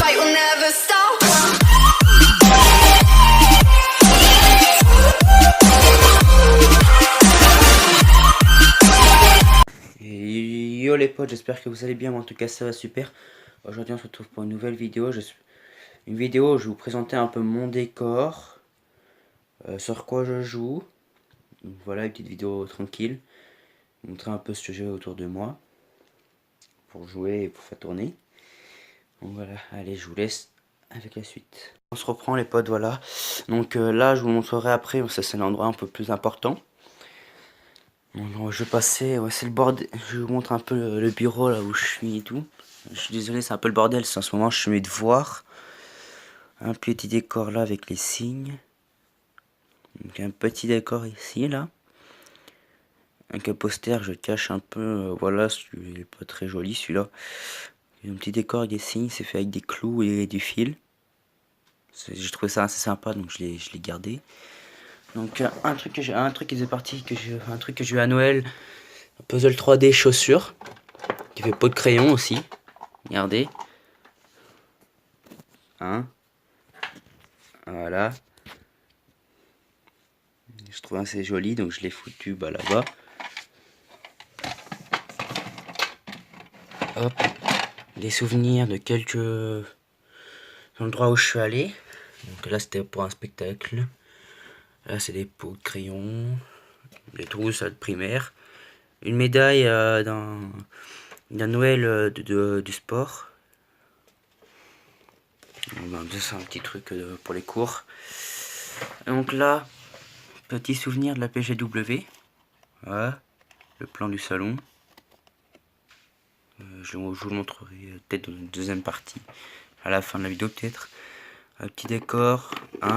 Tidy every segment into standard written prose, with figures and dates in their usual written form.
fight will never stop. Et yo les potes, j'espère que vous allez bien, moi en tout cas ça va super. Aujourd'hui on se retrouve pour une nouvelle vidéo. Une vidéo où je vais vous présenter un peu mon décor, sur quoi je joue. Donc voilà, une petite vidéo tranquille, montrer un peu ce que j'ai autour de moi pour jouer et pour faire tourner. Donc voilà, allez, je vous laisse avec la suite. On se reprend les potes, voilà. Donc là je vous montrerai après, ça c'est l'endroit un peu plus important. Donc, je vais passer, ouais, c'est le bordel. Je vous montre un peu le bureau là où je suis et tout. Je suis désolé, c'est un peu le bordel, en ce moment je suis mes devoirs. Un petit décor là avec les signes. Donc un petit décor ici là. Avec un poster, je cache un peu, voilà, il est pas très joli celui-là. Un petit décor avec des signes, c'est fait avec des clous et du fil. J'ai trouvé ça assez sympa, donc je l'ai gardé. Donc un truc qui faisait partie, un truc que j'ai eu à Noël, un puzzle 3D chaussures, qui fait pot de crayon aussi. Regardez. Hein. Voilà. Je trouve assez joli, donc je l'ai foutu là-bas. Hop. Des souvenirs de quelques endroits où je suis allé. Donc là c'était pour un spectacle. Là c'est des pots de crayon, des trousses de primaire. Une médaille d'un Noël du sport. C'est un petit truc pour les cours. Et donc là, petit souvenir de la PGW. Voilà, le plan du salon. Je vous le montrerai peut-être dans une deuxième partie, à la fin de la vidéo peut-être. Un petit décor,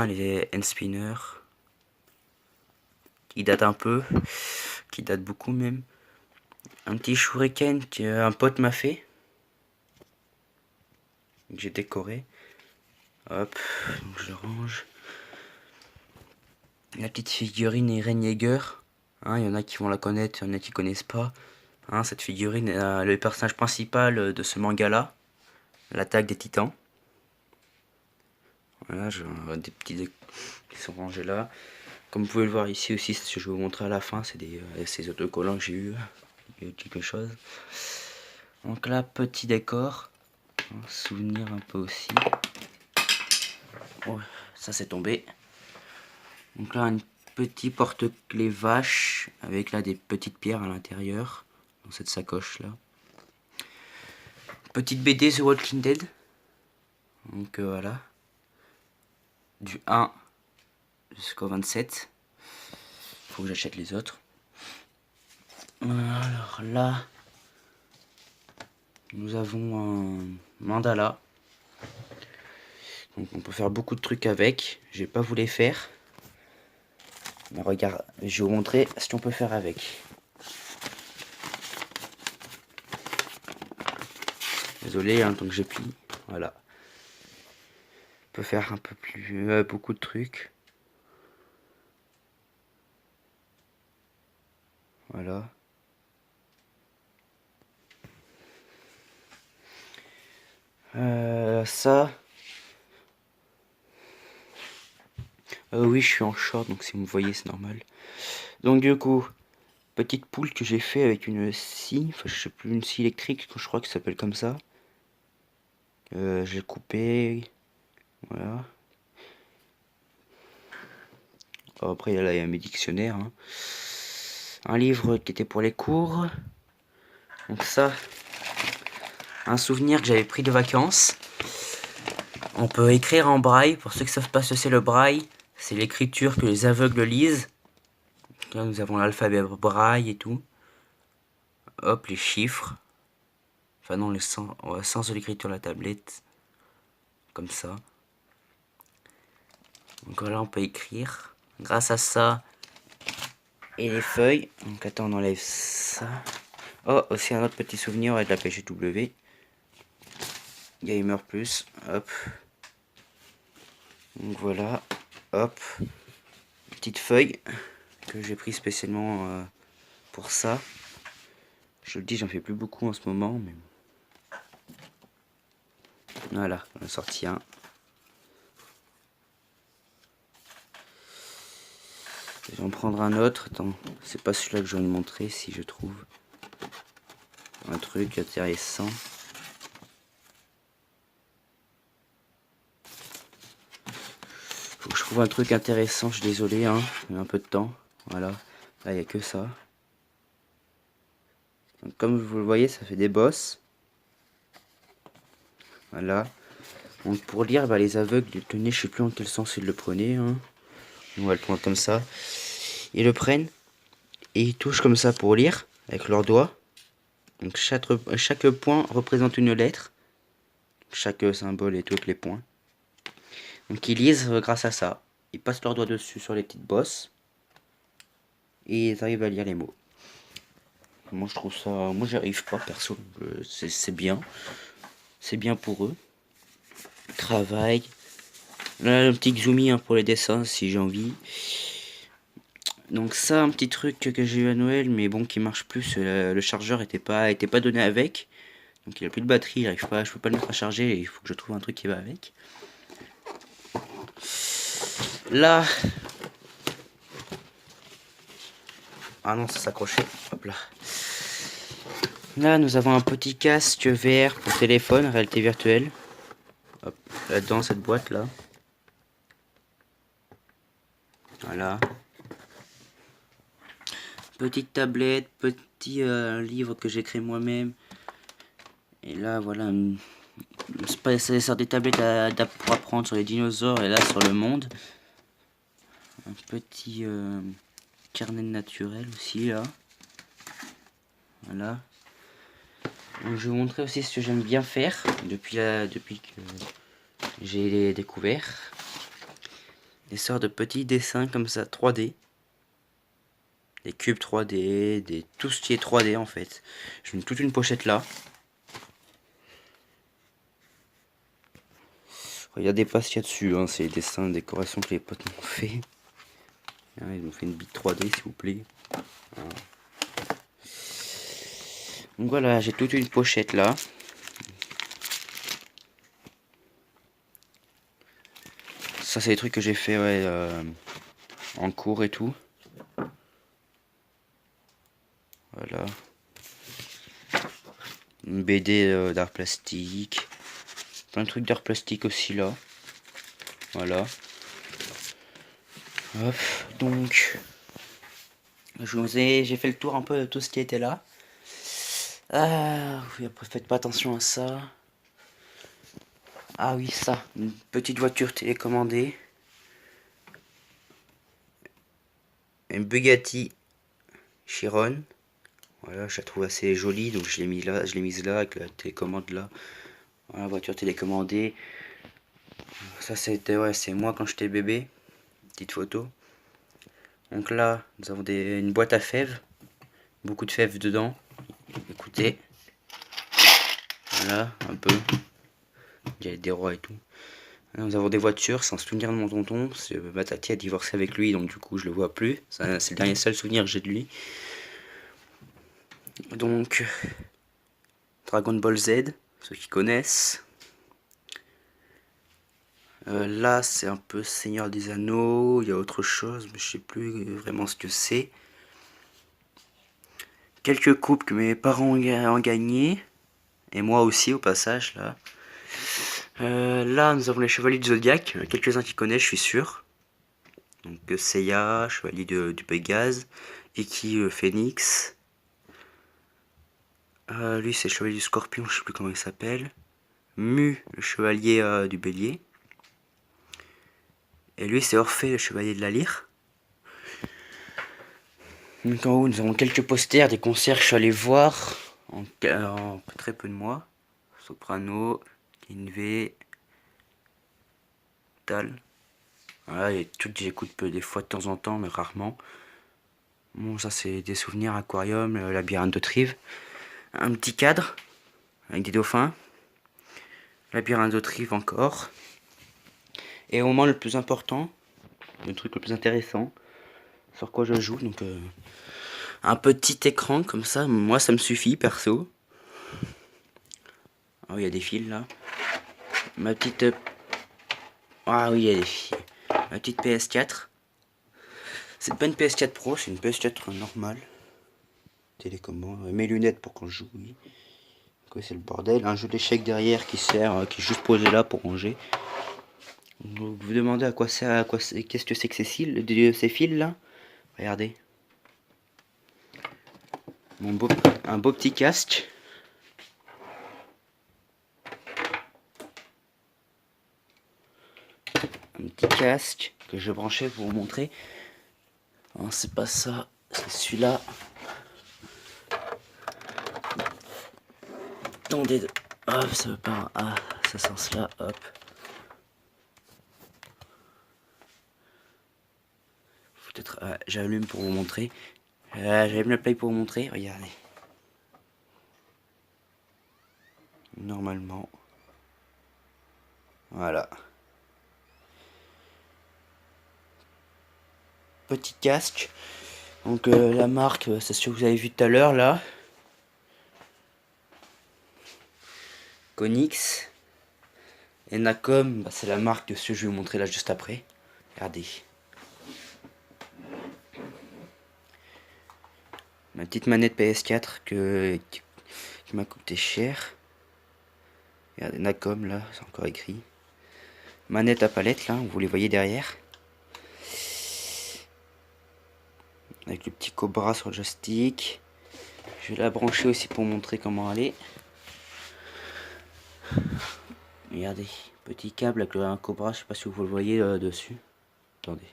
les hand spinners, qui date un peu, qui date beaucoup même. Un petit shuriken qu'un pote m'a fait, que j'ai décoré. Hop, donc je le range. La petite figurine Eren Yeager. Il y en a qui vont la connaître, il y en a qui connaissent pas. Cette figurine est le personnage principal de ce manga là, l'attaque des titans. Voilà, j'ai des petits qui sont rangés là. Comme vous pouvez le voir ici aussi, ce que je vais vous montrer à la fin, c'est ces autocollants que j'ai eu quelque chose. Donc là, petit décor, souvenir un peu aussi. Oh, ça c'est tombé. Donc là, un petit porte-clés vache avec là des petites pierres à l'intérieur dans cette sacoche là. Petite BD The Walking Dead. Donc voilà, du 1 jusqu'au 27. Faut que j'achète les autres. Alors là, nous avons un mandala. Donc on peut faire beaucoup de trucs avec. Je vais pas vous les faire. Mais regarde, je vais vous montrer ce qu'on peut faire avec. Désolé, donc je plie. Voilà. On peut faire un peu plus, beaucoup de trucs. Voilà. Ça. Oui, je suis en short, donc si vous me voyez, c'est normal. Donc du coup, petite poule que j'ai fait avec une scie, enfin je sais plus, une scie électrique, je crois que ça s'appelle comme ça. J'ai coupé, voilà. Après là il y a mes dictionnaires, un livre qui était pour les cours. Donc ça, un souvenir que j'avais pris de vacances. On peut écrire en braille, pour ceux qui savent pas ce que c'est le braille, c'est l'écriture que les aveugles lisent. Là nous avons l'alphabet braille et tout. Hop, les chiffres. Enfin non, le sens de l'écriture de la tablette. Comme ça. Donc voilà, on peut écrire. Grâce à ça. Et les feuilles. Donc attends, on enlève ça. Oh, aussi un autre petit souvenir avec la PGW. Gamer Plus. Hop. Donc voilà. Hop. Petite feuille que j'ai pris spécialement pour ça. Je le dis, j'en fais plus beaucoup en ce moment. Mais... Voilà, j'en ai sorti un. Je vais en prendre un autre. Attends, c'est pas celui-là que je vais vous montrer si je trouve un truc intéressant. Faut que je trouve un truc intéressant, je suis désolé, hein, il y a un peu de temps. Voilà, là il n'y a que ça. Donc, comme vous le voyez, ça fait des bosses. Voilà. Donc pour lire, bah, les aveugles, tenez, je sais plus en quel sens ils le prenaient. Hein. On va le prendre comme ça. Ils le prennent et ils touchent comme ça pour lire avec leurs doigts. Donc chaque point représente une lettre. Chaque symbole et tout avec les points. Donc ils lisent grâce à ça. Ils passent leurs doigts dessus sur les petites bosses. Et ils arrivent à lire les mots. Moi je trouve ça... Moi j'y arrive pas perso. C'est bien. C'est bien pour eux. Travail. Là un petit Xumi hein, pour les dessins si j'ai envie. Donc ça un petit truc que j'ai eu à Noël mais bon qui marche plus. Le chargeur était pas donné avec. Donc il a plus de batterie. Je peux pas le mettre à charger. Il faut que je trouve un truc qui va avec. Là... Ah non, ça s'accrochait. Hop là. Là, nous avons un petit casque VR pour téléphone, réalité virtuelle. Hop, là-dedans, cette boîte-là. Voilà. Petite tablette, petit livre que j'ai créé moi-même. Et là, voilà. Ça sort des tablettes pour apprendre sur les dinosaures et là, sur le monde. Un petit carnet naturel aussi, là. Voilà. Donc, je vais vous montrer aussi ce que j'aime bien faire depuis que j'ai découvert. Des sortes de petits dessins comme ça 3D. Des cubes 3D, tout ce qui est 3D en fait. Je mets toute une pochette là. Regardez pas ce qu'il y a dessus, hein. C'est les dessins, décorations que les potes m'ont fait. Ils m'ont fait une bite 3D s'il vous plaît. Voilà. Donc voilà, j'ai toute une pochette là. Ça c'est des trucs que j'ai fait en cours et tout. Voilà. Une BD d'art plastique. Plein de trucs d'art plastique aussi là. Voilà. Hop, donc j'ai fait le tour un peu de tout ce qui était là. Ah oui, après faites pas attention à ça. Ah oui, ça, une petite voiture télécommandée. Une Bugatti Chiron. Voilà, je la trouve assez jolie, donc je l'ai mise là avec la télécommande là. Voilà, voiture télécommandée. Ça c'était c'est moi quand j'étais bébé. Petite photo. Donc là, nous avons une boîte à fèves. Beaucoup de fèves dedans. Écoutez. Voilà, un peu. Il y a des rois et tout. Là, nous avons des voitures, c'est un souvenir de mon tonton. Ma tati a divorcé avec lui, donc du coup je le vois plus. C'est le dernier seul souvenir que j'ai de lui. Donc, Dragon Ball Z, ceux qui connaissent. Là, c'est un peu Seigneur des Anneaux. Il y a autre chose, mais je sais plus vraiment ce que c'est. Quelques coupes que mes parents ont gagné. Et moi aussi, au passage, là. Là, nous avons les Chevaliers du Zodiaque. Quelques-uns qui connaissent, je suis sûr. Donc, Seiya, Chevalier du Pégase. Iki, Phénix. Lui, c'est le Chevalier du Scorpion, je sais plus comment il s'appelle. Mu, le Chevalier du Bélier. Et lui, c'est Orphée, le Chevalier de la Lyre. Donc en haut, nous avons quelques posters des concerts que je suis allé voir en très peu de mois. Soprano, Kinvey, Tal. Voilà, et toutes j'écoute des fois de temps en temps, mais rarement. Bon, ça c'est des souvenirs, aquarium, labyrinthe de Trive. Un petit cadre avec des dauphins. Labyrinthe de Trive encore. Et au moment le plus important, le truc le plus intéressant, sur quoi je joue, donc un petit écran comme ça, moi ça me suffit perso. Ah oui, il y a des fils là. ma petite... Ah oui, elle est finie. Ma petite PS4. C'est pas une PS4 Pro, c'est une PS4 normale. Télécommande. Mes lunettes pour quand je joue, oui. Donc, c'est le bordel. Un jeu d'échecs derrière qui sert, qui est juste posé là pour ranger. Donc, vous demandez à quoi sert, qu'est-ce que c'est que ces fils là? Regardez. Un beau petit casque. Un petit casque que je branchais pour vous montrer. Non, c'est pas ça, c'est celui-là. Attendez, hop, ça veut pas. Ah, ça sens là, hop. Peut-être, j'allume pour vous montrer. J'allume le play pour vous montrer. Regardez. Normalement. Voilà. Petit casque. Donc la marque, c'est ce que vous avez vu tout à l'heure là. Konix. Et Nacom, bah, c'est la marque de ce que je vais vous montrer là juste après. Regardez. Ma petite manette PS4 qui m'a coûté cher. Regardez, Nacom là, c'est encore écrit. Manette à palette là, vous les voyez derrière. Avec le petit Cobra sur le joystick. Je vais la brancher aussi pour montrer comment elle est. Regardez, petit câble avec un Cobra, je sais pas si vous le voyez dessus. Attendez.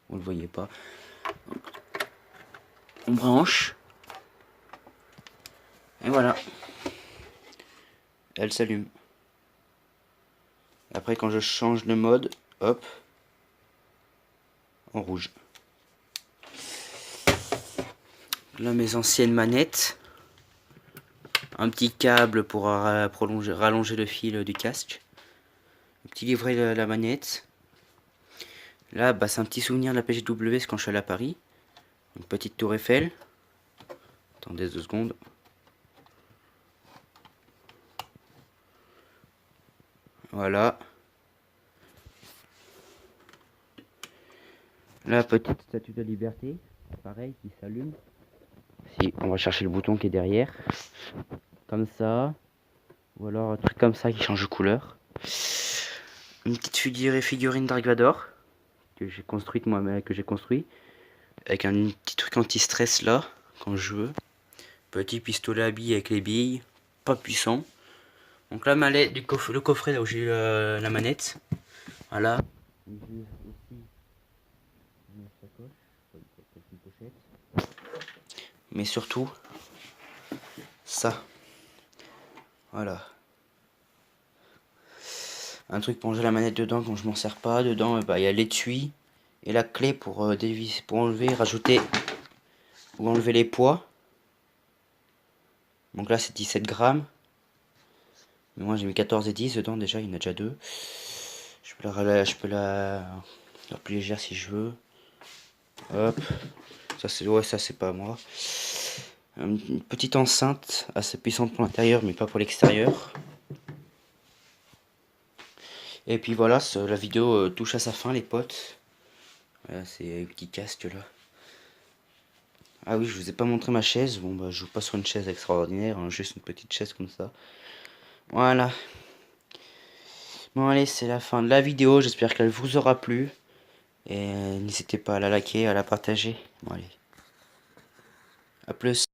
Vous le voyez pas. On branche. Et voilà. Elle s'allume. Après quand je change de mode, hop, en rouge. Là mes anciennes manettes. Un petit câble pour rallonger le fil du casque. Un petit livret de la manette. Là bah, c'est un petit souvenir de la PGW, c'est quand je suis allé à Paris. Une petite tour Eiffel. Attendez 2 secondes. Voilà. La petite statue de liberté. Pareil, qui s'allume. Si, on va chercher le bouton qui est derrière. Comme ça. Ou alors un truc comme ça qui change de couleur. Une petite figurine Dark Vador. Que j'ai construite moi-même, avec un petit truc anti-stress là, quand je veux. Petit pistolet à billes avec les billes. Pas puissant. Donc la mallette, le coffret là où j'ai eu la manette. Voilà. J'ai aussi une sacoche, une pochette. Mais surtout, ça. Voilà. Un truc pour ranger la manette dedans quand je m'en sers pas. Dedans, bah, y a l'étui et la clé pour enlever, rajouter ou enlever les poids. Donc là, c'est 17 grammes. Mais moi, j'ai mis 14 et 10 dedans déjà. Il y en a déjà 2. Je peux la plus légère si je veux. Hop. Ça, c'est ouais, ça c'est pas moi. Une petite enceinte assez puissante pour l'intérieur, mais pas pour l'extérieur. Et puis voilà, la vidéo touche à sa fin, les potes. Voilà, c'est un petit casque là. Ah oui, je vous ai pas montré ma chaise. Bon, bah, je joue pas sur une chaise extraordinaire, hein, juste une petite chaise comme ça. Voilà. Bon, allez, c'est la fin de la vidéo. J'espère qu'elle vous aura plu. Et n'hésitez pas à la liker, à la partager. Bon, allez. À plus.